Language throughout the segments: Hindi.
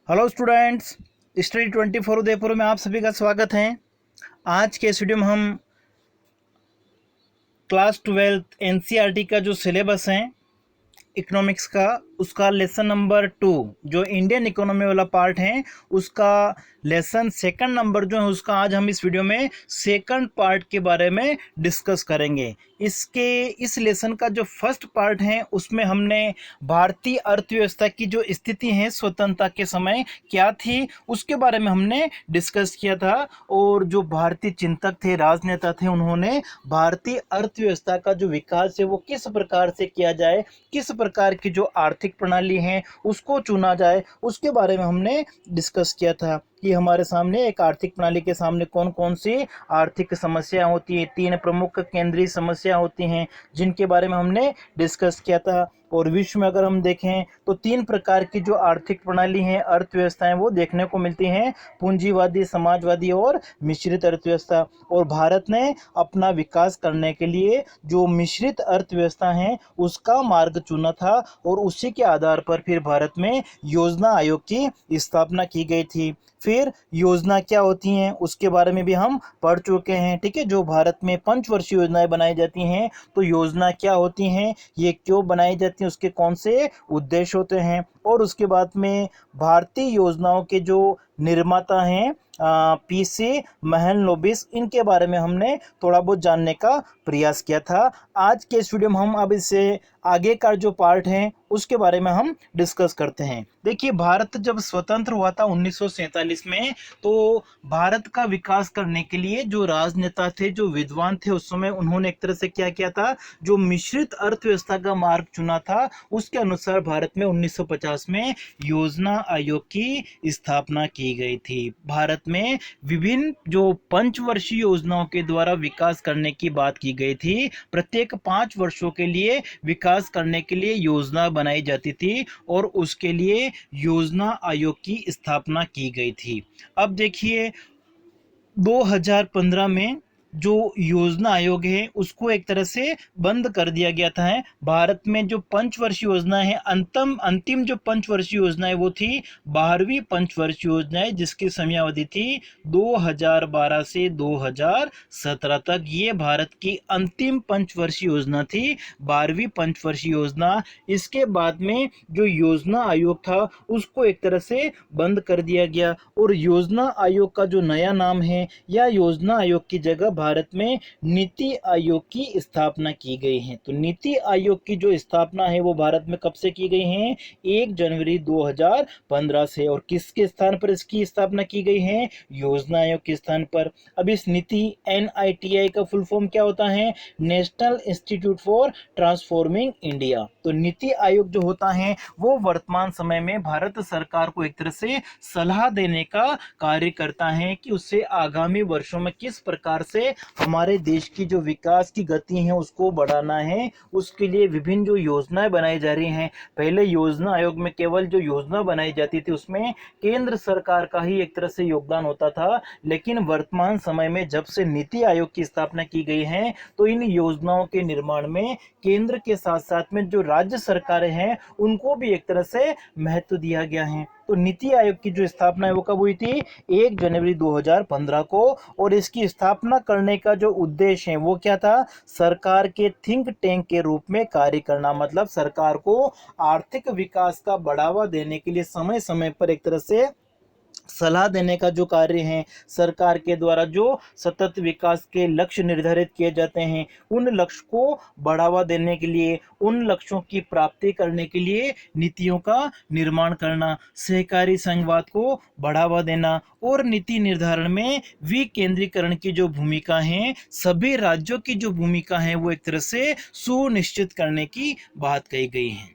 हेलो स्टूडेंट्स, स्टडी 24 उदयपुर में आप सभी का स्वागत है। आज के इस वीडियो में हम क्लास 12 एनसीईआरटी का जो सिलेबस है इकोनॉमिक्स का, उसका लेसन नंबर 2 जो इंडियन इकोनॉमी वाला पार्ट है, उसका लेसन सेकंड नंबर जो है उसका आज हम इस वीडियो में सेकंड पार्ट के बारे में डिस्कस करेंगे। इस लेसन का जो फर्स्ट पार्ट है उसमें हमने भारतीय अर्थव्यवस्था की जो स्थिति है स्वतंत्रता के समय क्या थी उसके बारे में हमने डिस्कस किया था। और जो भारतीय चिंतक थे, राजनेता थे, उन्होंने भारतीय अर्थव्यवस्था का जो विकास है वो किस प्रकार से किया जाए, किस प्रकार की जो आर्थिक प्रणाली है उसको चुना जाए, उसके बारे में हमने डिस्कस किया था कि हमारे सामने एक आर्थिक प्रणाली के सामने कौन कौन सी आर्थिक समस्या होती है। 3 प्रमुख केंद्रीय समस्या होती हैं जिनके बारे में हमने डिस्कस किया था। और विश्व में अगर हम देखें तो 3 प्रकार की जो आर्थिक प्रणाली हैं, अर्थव्यवस्थाएं, वो देखने को मिलती हैं: पूंजीवादी, समाजवादी और मिश्रित अर्थव्यवस्था। और भारत ने अपना विकास करने के लिए जो मिश्रित अर्थव्यवस्था है उसका मार्ग चुना था और उसी के आधार पर फिर भारत में योजना आयोग की स्थापना की गई थी। फिर योजना क्या होती हैं उसके बारे में भी हम पढ़ चुके हैं। ठीक है, जो भारत में पंचवर्षीय योजनाएं बनाई जाती हैं तो योजना क्या होती हैं, ये क्यों बनाई जाती हैं, उसके कौन से उद्देश्य होते हैं। और उसके बाद में भारतीय योजनाओं के जो निर्माता हैं पीसी महलनोबिस, इनके बारे में हमने थोड़ा बहुत जानने का प्रयास किया था। आज के इस वीडियो में हम अब इससे आगे का जो पार्ट है उसके बारे में हम डिस्कस करते हैं। देखिए, भारत जब स्वतंत्र हुआ था 1947 में, तो भारत का विकास करने के लिए जो राजनेता थे, जो विद्वान थे उस समय, उन्होंने एक तरह से क्या किया था, जो मिश्रित अर्थव्यवस्था का मार्ग चुना था। उसके अनुसार भारत में 1950 में योजना आयोग की स्थापना की गई थी। भारत में विभिन्न जो पंचवर्षीय योजनाओं के द्वारा विकास करने की बात की गई थी। प्रत्येक 5 वर्षों के लिए विकास करने के लिए योजना बनाई जाती थी और उसके लिए योजना आयोग की स्थापना की गई थी। अब देखिए, 2015 में जो योजना आयोग है उसको एक तरह से बंद कर दिया गया था। भारत में जो पंचवर्षीय योजना है, अंतिम जो पंचवर्षीय योजना है वो थी 12वीं पंचवर्षीय योजना है, जिसकी समयावधि थी 2012 से 2017 तक। ये भारत की अंतिम पंचवर्षीय योजना थी, 12वीं पंचवर्षीय योजना। इसके बाद में जो योजना आयोग था उसको एक तरह से बंद कर दिया गया और योजना आयोग का जो नया नाम है या योजना आयोग की जगह भारत में नीति आयोग की स्थापना की गई है। तो नीति आयोग की जो स्थापना है वो भारत में कब से की गई है? 1 जनवरी 2015 से। और किसके स्थान पर इसकी स्थापना की गई है? योजना आयोग के स्थान पर। अब इस नीति NITI का फुल फॉर्म क्या होता है? National institute for transforming India. तो नीति आयोग जो होता है वो वर्तमान समय में भारत सरकार को एक तरह से सलाह देने का कार्य करता है कि उससे आगामी वर्षों में किस प्रकार से हमारे देश की जो विकास की गति है उसको बढ़ाना है। उसके लिए विभिन्न जो योजनाएं बनाई जा रही हैं, पहले योजना आयोग में केवल जो योजना बनाई जाती थी उसमें केंद्र सरकार का ही एक तरह से योगदान होता था, लेकिन वर्तमान समय में जब से नीति आयोग की स्थापना की गई है तो इन योजनाओं के निर्माण में केंद्र के साथ साथ में जो राज्य सरकारें हैं उनको भी एक तरह से महत्व दिया गया है। तो नीति आयोग की जो स्थापना है वो कब हुई थी? 1 जनवरी 2015 को। और इसकी स्थापना करने का जो उद्देश्य है वो क्या था? सरकार के थिंक टैंक के रूप में कार्य करना। मतलब सरकार को आर्थिक विकास का बढ़ावा देने के लिए समय समय पर एक तरह से सलाह देने का जो कार्य है, सरकार के द्वारा जो सतत विकास के लक्ष्य निर्धारित किए जाते हैं उन लक्ष्य को बढ़ावा देने के लिए, उन लक्ष्यों की प्राप्ति करने के लिए नीतियों का निर्माण करना, सहकारी संघवाद को बढ़ावा देना और नीति निर्धारण में विकेंद्रीकरण की जो भूमिका है, सभी राज्यों की जो भूमिका है वो एक तरह से सुनिश्चित करने की बात कही गई है।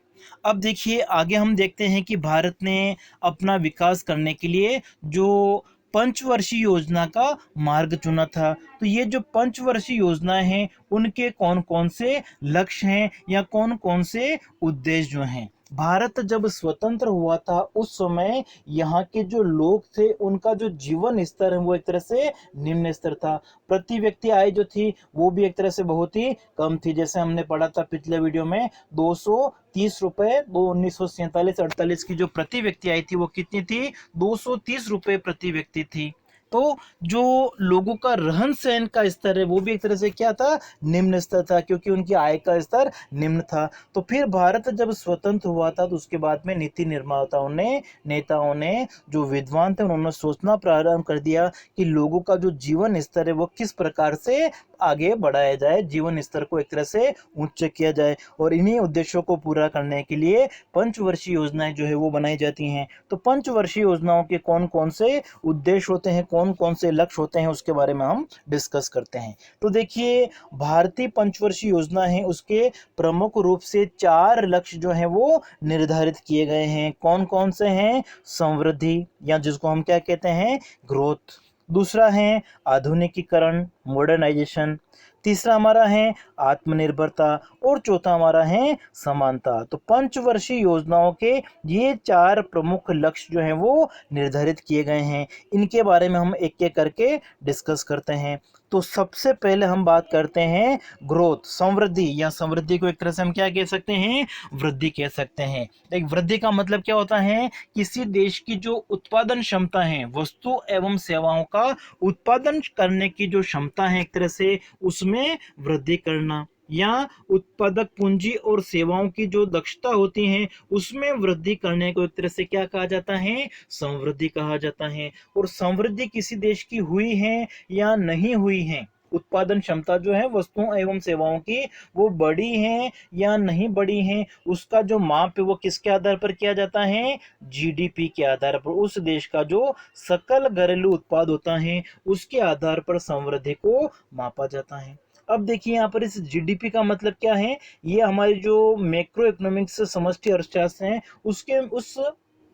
अब देखिए, आगे हम देखते हैं कि भारत ने अपना विकास करने के लिए जो पंचवर्षीय योजना का मार्ग चुना था। तो ये जो पंचवर्षीय योजनाएं हैं उनके कौन कौन से लक्ष्य हैं या कौन कौन से उद्देश्य जो हैं, भारत जब स्वतंत्र हुआ था उस समय यहाँ के जो लोग थे उनका जो जीवन स्तर है वो एक तरह से निम्न स्तर था। प्रति व्यक्ति आय जो थी वो भी एक तरह से बहुत ही कम थी। जैसे हमने पढ़ा था पिछले वीडियो में 230 रुपए, 1947-48 की जो प्रति व्यक्ति आय थी वो कितनी थी? 230 रुपए प्रति व्यक्ति थी। तो जो लोगों का रहन सहन का स्तर है वो भी एक तरह से क्या था? निम्न स्तर था, क्योंकि उनकी आय का स्तर निम्न था। तो फिर भारत जब स्वतंत्र हुआ था तो उसके बाद में नीति निर्माताओं ने, नेताओं ने, जो विद्वान थे उन्होंने सोचना प्रारंभ कर दिया कि लोगों का जो जीवन स्तर है वो किस प्रकार से आगे बढ़ाया जाए, जीवन स्तर को एक तरह से उच्च किया जाए। और इन्हीं उद्देश्यों को पूरा करने के लिए पंचवर्षीय योजनाएं जो है वो बनाई जाती हैं। तो पंचवर्षीय योजनाओं के कौन कौन से उद्देश्य होते हैं, कौन कौन से लक्ष्य होते हैं, उसके बारे में हम डिस्कस करते हैं। तो देखिए, भारतीय पंचवर्षीय योजना है उसके प्रमुख रूप से 4 लक्ष्य जो हैं वो निर्धारित किए गए हैं। कौन कौन से हैं? समृद्धि, या जिसको हम क्या कहते हैं? ग्रोथ। दूसरा है आधुनिकीकरण, मॉडर्नाइजेशन। तीसरा हमारा है आत्मनिर्भरता, और चौथा हमारा है समानता। तो पंचवर्षीय योजनाओं के ये 4 प्रमुख लक्ष्य जो हैं वो निर्धारित किए गए हैं। इनके बारे में हम एक एक करके डिस्कस करते हैं। तो सबसे पहले हम बात करते हैं ग्रोथ, समृद्धि, या समृद्धि को एक तरह से हम क्या कह सकते हैं? वृद्धि कह सकते हैं। एक वृद्धि का मतलब क्या होता है? किसी देश की जो उत्पादन क्षमता है, वस्तु एवं सेवाओं का उत्पादन करने की जो क्षमता है एक तरह से, उसमें वृद्धि करना, या उत्पादक पूंजी और सेवाओं की जो दक्षता होती है उसमें वृद्धि करने को एक तरह से क्या कहा जाता है? समृद्धि कहा जाता है। और समृद्धि किसी देश की हुई है या नहीं हुई है, उत्पादन क्षमता जो है वस्तुओं एवं सेवाओं की, वो बढ़ी है या नहीं बढ़ी है, उसका जो माप है वो किसके आधार पर किया जाता है? जीडीपी के आधार पर। उस देश का जो सकल घरेलू उत्पाद होता है उसके आधार पर समृद्धि को मापा जाता है। अब देखिए यहाँ पर इस जीडीपी का मतलब क्या है? ये हमारी जो मैक्रो इकोनॉमिक्स समष्टि अर्थशास्त्र है उसके उस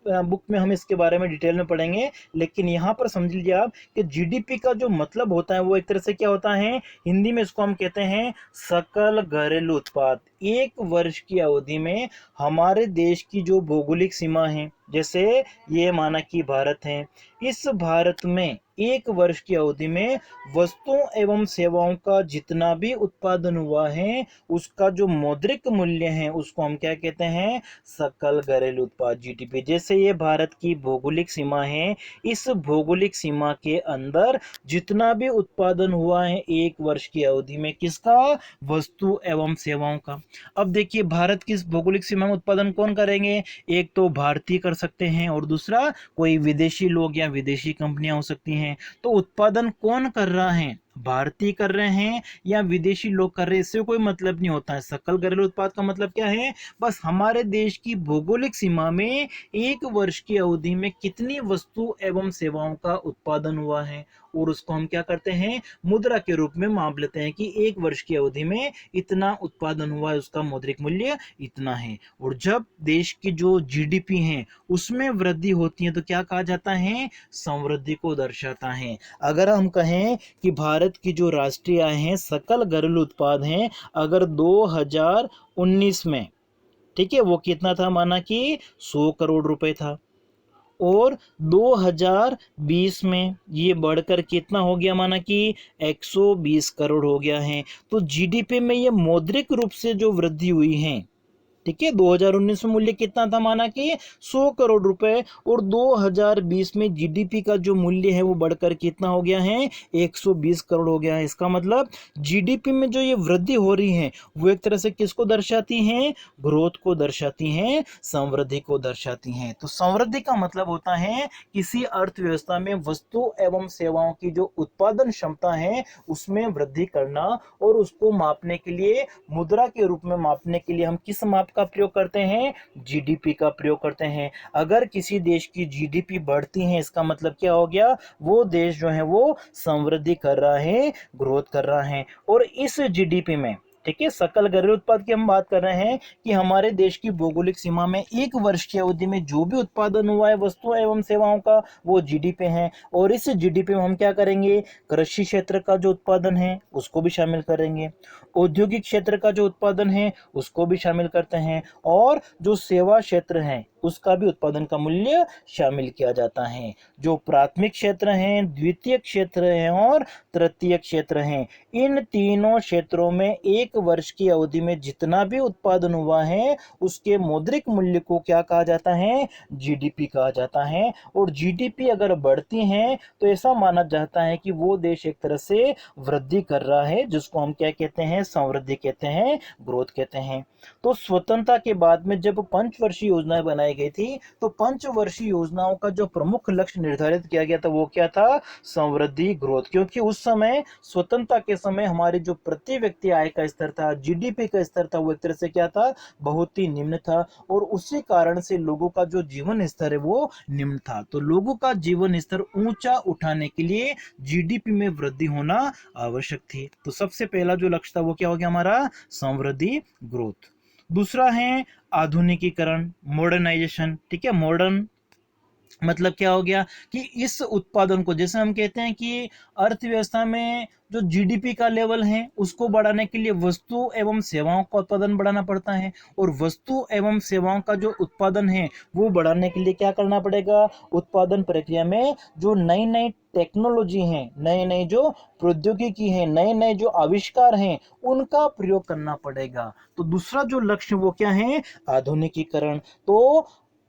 बुक में हम इसके बारे में डिटेल में पढ़ेंगे। लेकिन यहाँ पर समझ लीजिए आप कि जीडीपी का जो मतलब होता है वो एक तरह से क्या होता है? हिंदी में इसको हम कहते हैं सकल घरेलू उत्पाद। एक वर्ष की अवधि में हमारे देश की जो भौगोलिक सीमा है, जैसे ये माना कि भारत है, इस भारत में एक वर्ष की अवधि में वस्तुओं एवं सेवाओं का जितना भी उत्पादन हुआ है उसका जो मौद्रिक मूल्य है उसको हम क्या कहते हैं? सकल घरेलू उत्पाद, जीडीपी। जैसे ये भारत की भौगोलिक सीमा है, इस भौगोलिक सीमा के अंदर जितना भी उत्पादन हुआ है एक वर्ष की अवधि में, किसका? वस्तु एवं सेवाओं का। अब देखिए, भारत की इस भौगोलिक सीमा में उत्पादन कौन करेंगे? एक तो भारतीय कर सकते हैं और दूसरा कोई विदेशी लोग या विदेशी कंपनियां हो सकती हैं। तो उत्पादन कौन कर रहा है? भारतीय कर रहे हैं या विदेशी लोग कर रहे हैं, इससे कोई मतलब नहीं होता है। सकल घरेलू उत्पाद का मतलब क्या है? बस हमारे देश की भौगोलिक सीमा में एक वर्ष की अवधि में कितनी वस्तु एवं सेवाओं का उत्पादन हुआ है, और उसको हम क्या करते हैं? मुद्रा के रूप में माप लेते हैं कि एक वर्ष की अवधि में इतना उत्पादन हुआ है, उसका मौद्रिक मूल्य इतना है। और जब देश की जो जीडीपी है उसमें वृद्धि होती है तो क्या कहा जाता है? समृद्धि को दर्शाता है। अगर हम कहें कि भारत की जो राष्ट्रीय आय है, सकल घरेलू उत्पाद है, अगर 2019 में, ठीक है, वो कितना था? माना कि 100 करोड़ रुपए था, और 2020 में ये बढ़कर कितना हो गया? माना कि 120 करोड़ हो गया है। तो जीडीपी में ये मौद्रिक रूप से जो वृद्धि हुई है, ठीक है, 2019 में मूल्य कितना था? माना कि 100 करोड़ रुपए, और 2020 में जीडीपी का जो मूल्य है वो बढ़कर कितना हो गया है? 120 करोड़ हो गया है। इसका मतलब जीडीपी में जो ये वृद्धि हो रही है वो एक तरह से किसको दर्शाती हैं? ग्रोथ को दर्शाती हैं, समृद्धि को दर्शाती हैं। तो समृद्धि का मतलब होता है किसी अर्थव्यवस्था में वस्तु एवं सेवाओं की जो उत्पादन क्षमता है उसमें वृद्धि करना, और उसको मापने के लिए, मुद्रा के रूप में मापने के लिए हम किस माप का प्रयोग करते हैं? जीडीपी का प्रयोग करते हैं। अगर किसी देश की जीडीपी बढ़ती है इसका मतलब क्या हो गया? वो देश जो है वो समृद्धि कर रहा है, ग्रोथ कर रहा है। और इस जीडीपी में ठीक है। सकल घरेलू उत्पाद की हम बात कर रहे हैं कि हमारे देश की भौगोलिक सीमा में एक वर्ष की अवधि में जो भी उत्पादन हुआ है वस्तुओं एवं सेवाओं का, वो जीडीपी है। और इस जीडीपी में हम क्या करेंगे, कृषि क्षेत्र का जो उत्पादन है उसको भी शामिल करेंगे, औद्योगिक क्षेत्र का जो उत्पादन है उसको भी शामिल करते हैं, और जो सेवा क्षेत्र है उसका भी उत्पादन का मूल्य शामिल किया जाता है। जो प्राथमिक क्षेत्र हैं, द्वितीय क्षेत्र हैं और तृतीय क्षेत्र हैं, इन तीनों क्षेत्रों में एक वर्ष की अवधि में जितना भी उत्पादन हुआ है उसके मौद्रिक मूल्य को क्या कहा जाता है, जीडीपी कहा जाता है। और जीडीपी अगर बढ़ती है तो ऐसा माना जाता है कि वो देश एक तरह से वृद्धि कर रहा है, जिसको हम क्या कहते हैं, समृद्धि कहते हैं, ग्रोथ कहते हैं। तो स्वतंत्रता के बाद में जब पंचवर्षीय योजनाएं बनाई गई थी तो पंचवर्षीय योजनाओं का जो प्रमुख लक्ष्य निर्धारित किया गया था वो क्या था, समृद्धि, ग्रोथ। क्योंकि उस समय स्वतंत्रता के समय हमारे जो प्रति व्यक्ति आय का स्तर था, जीडीपी का स्तर था, वो एक तरह से क्या था, बहुत ही निम्न था। और उसी कारण से लोगों का जो जीवन स्तर है वो निम्न था। तो लोगों का जीवन स्तर ऊंचा उठाने के लिए जीडीपी में वृद्धि होना आवश्यक थी। तो सबसे पहला जो लक्ष्य था वो क्या हो गया हमारा, समृद्धि, ग्रोथ। दूसरा है आधुनिकीकरण, मॉडर्नाइजेशन। ठीक है, मॉडर्न मतलब क्या हो गया कि इस उत्पादन को, जैसे हम कहते हैं कि अर्थव्यवस्था में जो जीडीपी का लेवल है उसको बढ़ाने के लिए वस्तु एवं सेवाओं का उत्पादन बढ़ाना पड़ता है, और वस्तु एवं सेवाओं का जो उत्पादन है वो बढ़ाने के लिए क्या करना पड़ेगा, उत्पादन प्रक्रिया में जो नई नई टेक्नोलॉजी है, नई नई जो प्रौद्योगिकी है, नए नए जो आविष्कार हैं उनका प्रयोग करना पड़ेगा। तो दूसरा जो लक्ष्य वो क्या है, आधुनिकीकरण। तो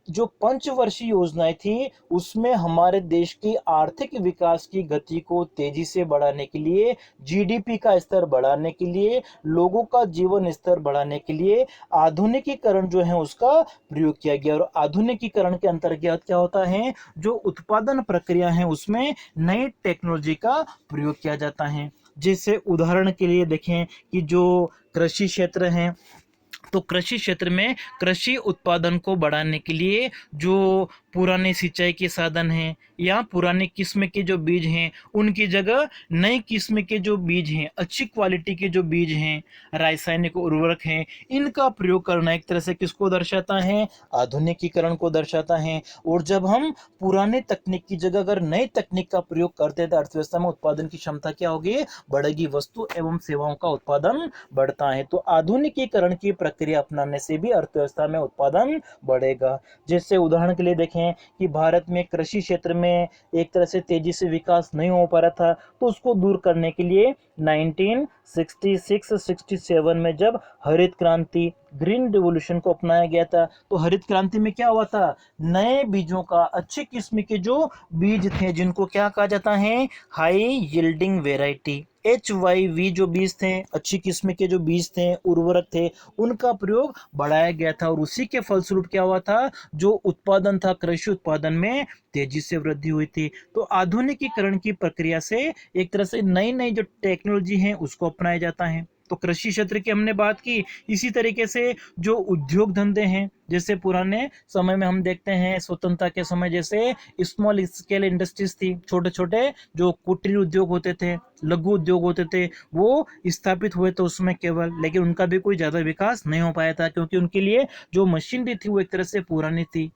जो पंचवर्षीय योजनाएं थी उसमें हमारे देश की आर्थिक विकास की गति को तेजी से बढ़ाने के लिए, जीडीपी का स्तर बढ़ाने के लिए, लोगों का जीवन स्तर बढ़ाने के लिए आधुनिकीकरण जो है उसका प्रयोग किया गया। और आधुनिकीकरण के अंतर्गत क्या होता है, जो उत्पादन प्रक्रिया है उसमें नई टेक्नोलॉजी का प्रयोग किया जाता है। जैसे उदाहरण के लिए देखें कि जो कृषि क्षेत्र है, तो कृषि क्षेत्र में कृषि उत्पादन को बढ़ाने के लिए जो पुराने सिंचाई के साधन हैं या पुराने किस्म के जो बीज हैं उनकी जगह नई किस्म के जो बीज हैं, अच्छी क्वालिटी के जो बीज हैं, रासायनिक उर्वरक हैं, इनका प्रयोग करना एक तरह से किसको दर्शाता है, आधुनिकीकरण को दर्शाता है। और जब हम पुराने तकनीक की जगह अगर नई तकनीक का प्रयोग करते हैं तो अर्थव्यवस्था में उत्पादन की क्षमता क्या होगी, बढ़ेगी, वस्तु एवं सेवाओं का उत्पादन बढ़ता है। तो आधुनिकीकरण की प्रक्रिया अपनाने से भी अर्थव्यवस्था में उत्पादन बढ़ेगा। जैसे उदाहरण के लिए देखें कि भारत में कृषि क्षेत्र में एक तरह से तेजी से विकास नहीं हो पा रहा था, तो उसको दूर करने के लिए 1966-67 में जब हरित क्रांति, ग्रीन रिवॉल्यूशन को अपनाया गया था, तो हरित क्रांति में क्या हुआ था, नए बीजों का, अच्छी किस्म के जो बीज थे जिनको क्या कहा जाता है, हाई यील्डिंग वेराइटी, HYV जो बीज थे, अच्छी किस्म के जो बीज थे, उर्वरक थे, उनका प्रयोग बढ़ाया गया था। और उसी के फलस्वरूप क्या हुआ था, जो उत्पादन था, कृषि उत्पादन में तेजी से वृद्धि हुई थी। तो आधुनिकीकरण की प्रक्रिया से एक तरह से नई नई जो टेक्नोलॉजी है उसको अपनाया जाता है। तो कृषि क्षेत्र की हमने बात की। इसी तरीके से जो उद्योग धंधे हैं, जैसे पुराने समय में हम देखते हैं स्वतंत्रता के समय जैसे स्मॉल स्केल इंडस्ट्रीज थी, छोटे छोटे जो कुटीर उद्योग होते थे, लघु उद्योग होते थे, वो स्थापित हुए थे उसमें केवल, लेकिन उनका भी कोई ज्यादा विकास नहीं हो पाया था क्योंकि उनके लिए जो मशीनरी थी वो एक तरह से पुरानी थी,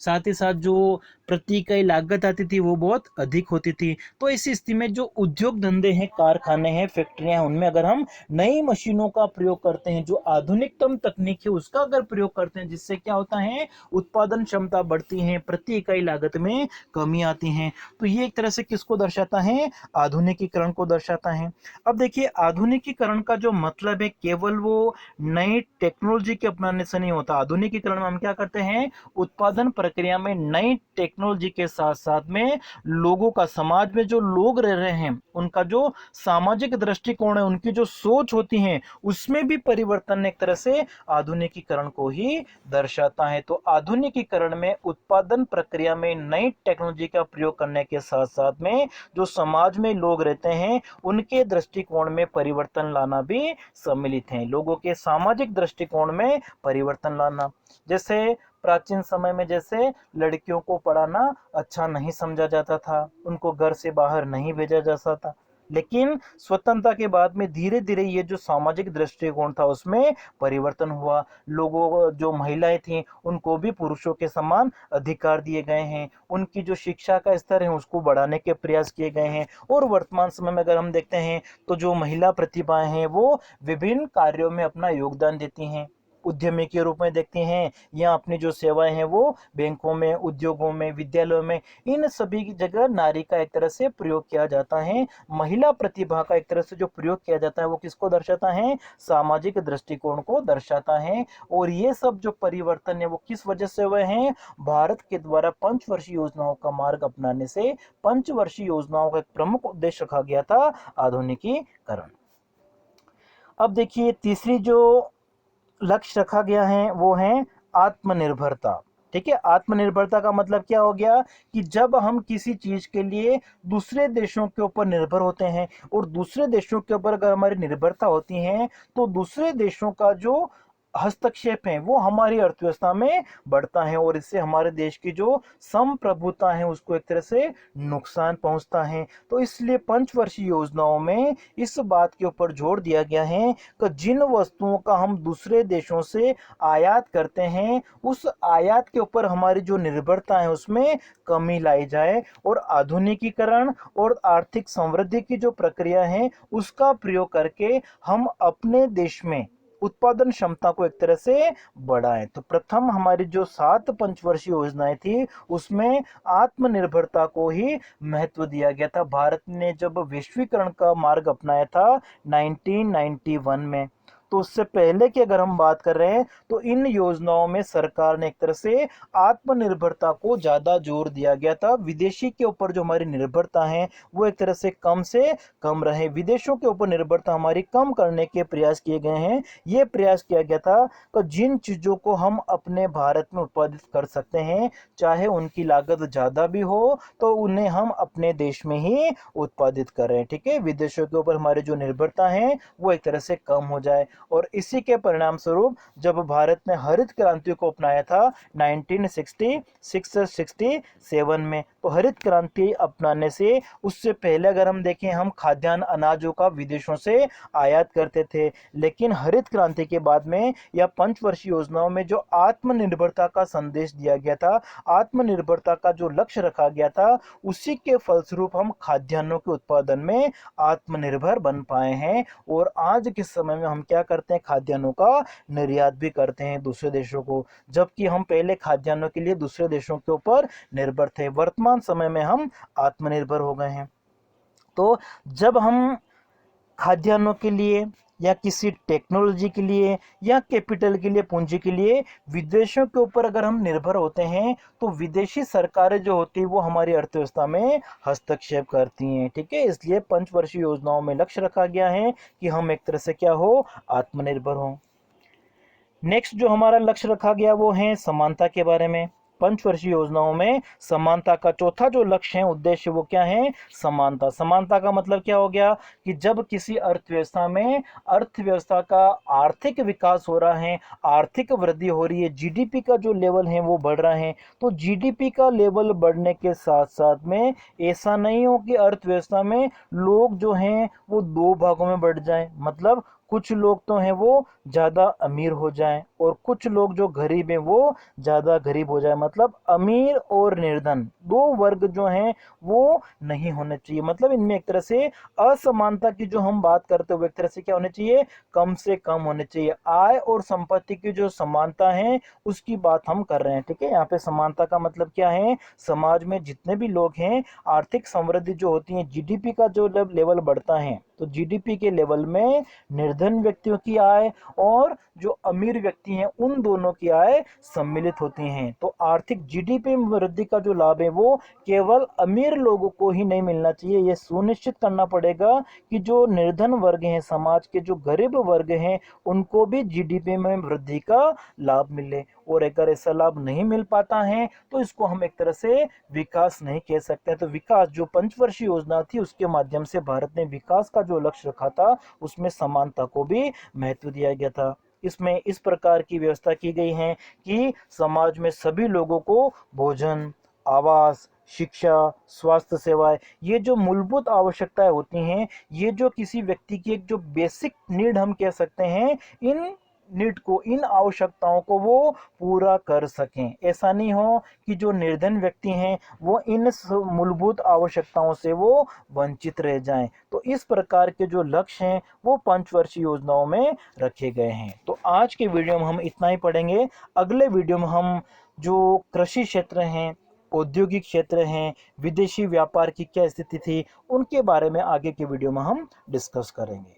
साथ ही साथ जो प्रति इकाई लागत आती थी वो बहुत अधिक होती थी। तो इस स्थिति में जो उद्योग धंधे हैं, कारखाने हैं, फैक्ट्रियां हैं, उनमें अगर हम नई मशीनों का प्रयोग करते हैं, जो आधुनिकतम तकनीक है उसका अगर प्रयोग करते हैं, जिससे क्या होता है, उत्पादन क्षमता बढ़ती है, प्रति इकाई लागत में कमी आती है। तो ये एक तरह से किसको दर्शाता है, आधुनिकीकरण को दर्शाता है। अब देखिए, आधुनिकीकरण का जो मतलब है केवल वो नई टेक्नोलॉजी के अपनाने से नहीं होता। आधुनिकीकरण में हम क्या करते हैं, उत्पादन प्रक्रिया में नई टेक्नोलॉजी के साथ साथ में लोगों का, समाज में जो लोग रह रहे हैं उनका जो सामाजिक दृष्टिकोण है, उनकी जो सोच होती है, उसमें भी परिवर्तन एक तरह से आधुनिकीकरण को ही दर्शाता है। तो आधुनिकीकरण में उत्पादन प्रक्रिया में नई टेक्नोलॉजी का प्रयोग करने के साथ साथ में जो समाज में लोग रहते हैं उनके दृष्टिकोण में परिवर्तन लाना भी सम्मिलित है। लोगों के सामाजिक दृष्टिकोण में परिवर्तन लाना, जैसे प्राचीन समय में जैसे लड़कियों को पढ़ाना अच्छा नहीं समझा जाता था, उनको घर से बाहर नहीं भेजा जाता था, लेकिन स्वतंत्रता के बाद में धीरे धीरे ये जो सामाजिक दृष्टिकोण था उसमें परिवर्तन हुआ। लोगों जो महिलाएं थीं उनको भी पुरुषों के समान अधिकार दिए गए हैं, उनकी जो शिक्षा का स्तर है उसको बढ़ाने के प्रयास किए गए हैं। और वर्तमान समय में अगर हम देखते हैं तो जो महिला प्रतिभाएं हैं वो विभिन्न कार्यों में अपना योगदान देती हैं, उद्यमी के रूप में देखती हैं, या अपनी जो सेवाएं हैं वो बैंकों में, उद्योगों में, विद्यालयों में, इन सभी की जगह नारी का एक तरह से प्रयोग किया जाता है। महिला प्रतिभा का एक तरह से जो प्रयोग किया जाता है वो किसको दर्शाता है? सामाजिक दृष्टिकोण को दर्शाता है। और ये सब जो परिवर्तन है वो किस वजह से हुए हैं? भारत के द्वारा पंचवर्षीय योजनाओं का मार्ग अपनाने से। पंचवर्षीय योजनाओं का एक प्रमुख उद्देश्य रखा गया था आधुनिकीकरण। अब देखिए तीसरी जो लक्ष्य रखा गया है वो है आत्मनिर्भरता। ठीक है, आत्मनिर्भरता का मतलब क्या हो गया कि जब हम किसी चीज के लिए दूसरे देशों के ऊपर निर्भर होते हैं, और दूसरे देशों के ऊपर अगर हमारी निर्भरता होती है तो दूसरे देशों का जो हस्तक्षेप है वो हमारी अर्थव्यवस्था में बढ़ता है, और इससे हमारे देश की जो संप्रभुता है उसको एक तरह से नुकसान पहुंचता है। तो इसलिए पंचवर्षीय योजनाओं में इस बात के ऊपर जोर दिया गया है कि जिन वस्तुओं का हम दूसरे देशों से आयात करते हैं उस आयात के ऊपर हमारी जो निर्भरता है उसमें कमी लाई जाए, और आधुनिकीकरण और आर्थिक समृद्धि की जो प्रक्रिया है उसका प्रयोग करके हम अपने देश में उत्पादन क्षमता को एक तरह से बढ़ाएं। तो प्रथम हमारी जो 7 पंचवर्षीय योजनाएं थी उसमें आत्मनिर्भरता को ही महत्व दिया गया था। भारत ने जब वैश्वीकरण का मार्ग अपनाया था 1991 में, तो उससे पहले की अगर हम बात कर रहे हैं तो इन योजनाओं में सरकार ने एक तरह से आत्मनिर्भरता को ज्यादा जोर दिया गया था। विदेशी के ऊपर जो हमारी निर्भरता है वो एक तरह से कम रहे, विदेशों के ऊपर निर्भरता हमारी कम करने के प्रयास किए गए हैं। ये प्रयास किया गया था कि जिन चीजों को हम अपने भारत में उत्पादित कर सकते हैं, चाहे उनकी लागत ज्यादा भी हो तो उन्हें हम अपने देश में ही उत्पादित करें। ठीक है, विदेशों के ऊपर हमारी जो निर्भरता है वो एक तरह से कम हो जाए। और इसी के परिणाम स्वरूप जब भारत ने हरित क्रांति को अपनाया था 1966-67 में, तो हरित क्रांति अपनाने से उससे पहले अगर हम देखें हम खाद्यान्न अनाजों का विदेशों से आयात करते थे, लेकिन हरित क्रांति के बाद में या पंचवर्षीय योजनाओं में जो आत्मनिर्भरता का संदेश दिया गया था, आत्मनिर्भरता का जो लक्ष्य रखा गया था, उसी के फलस्वरूप हम खाद्यान्नों के उत्पादन में आत्मनिर्भर बन पाए हैं। और आज के समय में हम क्या करते हैं? खाद्यान्नों का निर्यात भी करते हैं दूसरे देशों को, जबकि हम पहले खाद्यान्नों के लिए दूसरे देशों के ऊपर निर्भर थे। वर्तमान समय में हम आत्मनिर्भर हो गए हैं। तो जब हम खाद्यान्नों के लिए या किसी टेक्नोलॉजी के लिए या कैपिटल के लिए, पूंजी के लिए विदेशों के ऊपर अगर हम निर्भर होते हैं तो विदेशी सरकारें जो होती है वो हमारी अर्थव्यवस्था में हस्तक्षेप करती हैं। ठीक है, इसलिए पंचवर्षीय योजनाओं में लक्ष्य रखा गया है कि हम एक तरह से क्या हो? आत्मनिर्भर हो। नेक्स्ट जो हमारा लक्ष्य रखा गया वो है समानता के बारे में। पंचवर्षीय योजनाओं में समानता का चौथा जो लक्ष्य है, उद्देश्य, वो क्या है? समानता। समानता का मतलब क्या हो गया कि जब किसी अर्थव्यवस्था में अर्थव्यवस्था का आर्थिक विकास हो रहा है, आर्थिक वृद्धि हो रही है, जीडीपी का जो लेवल है वो बढ़ रहा है, तो जीडीपी का लेवल बढ़ने के साथ साथ में ऐसा नहीं हो कि अर्थव्यवस्था में लोग जो हैं वो दो भागों में बढ़ जाएं। मतलब कुछ लोग तो हैं वो ज़्यादा अमीर हो जाएं और कुछ लोग जो गरीब हैं वो ज़्यादा गरीब हो जाए। मतलब अमीर और निर्धन दो वर्ग जो हैं वो नहीं होने चाहिए। मतलब इनमें एक तरह से असमानता की जो हम बात करते हैं वो एक तरह से क्या होने चाहिए? कम से कम होने चाहिए। आय और संपत्ति की जो समानता है उसकी बात हम कर रहे हैं। ठीक है, यहाँ पे समानता का मतलब क्या है? समाज में जितने भी लोग हैं, आर्थिक समृद्धि जो होती है, जीडीपी का जो लेवल बढ़ता है, तो जीडीपी के लेवल में निर्धन व्यक्तियों की आय और जो अमीर व्यक्ति हैं उन दोनों की आय सम्मिलित होती हैं। तो आर्थिक जीडीपी में वृद्धि का जो लाभ है वो केवल अमीर लोगों को ही नहीं मिलना चाहिए। यह सुनिश्चित करना पड़ेगा कि जो निर्धन वर्ग हैं, समाज के जो गरीब वर्ग हैं, उनको भी जीडीपी में वृद्धि का लाभ मिले। और अगर ऐसा लाभ नहीं मिल पाता है तो इसको हम एक तरह से विकास नहीं कह सकते। तो विकास जो पंचवर्षीय योजना थी उसके माध्यम से भारत ने विकास का जो लक्ष्य रखा था उसमें समानता को भी महत्व दिया गया था। इसमें इस प्रकार की व्यवस्था की गई है कि समाज में सभी लोगों को भोजन, आवास, शिक्षा, स्वास्थ्य सेवाएं, ये जो मूलभूत आवश्यकताएं होती हैं, ये जो किसी व्यक्ति की एक जो बेसिक नीड हम कह सकते हैं, इन नीड को, इन आवश्यकताओं को वो पूरा कर सकें। ऐसा नहीं हो कि जो निर्धन व्यक्ति हैं वो इन मूलभूत आवश्यकताओं से वो वंचित रह जाएं। तो इस प्रकार के जो लक्ष्य हैं वो पंचवर्षीय योजनाओं में रखे गए हैं। तो आज के वीडियो में हम इतना ही पढ़ेंगे। अगले वीडियो में हम जो कृषि क्षेत्र हैं, औद्योगिक क्षेत्र हैं, विदेशी व्यापार की क्या स्थिति थी, उनके बारे में आगे के वीडियो में हम डिस्कस करेंगे।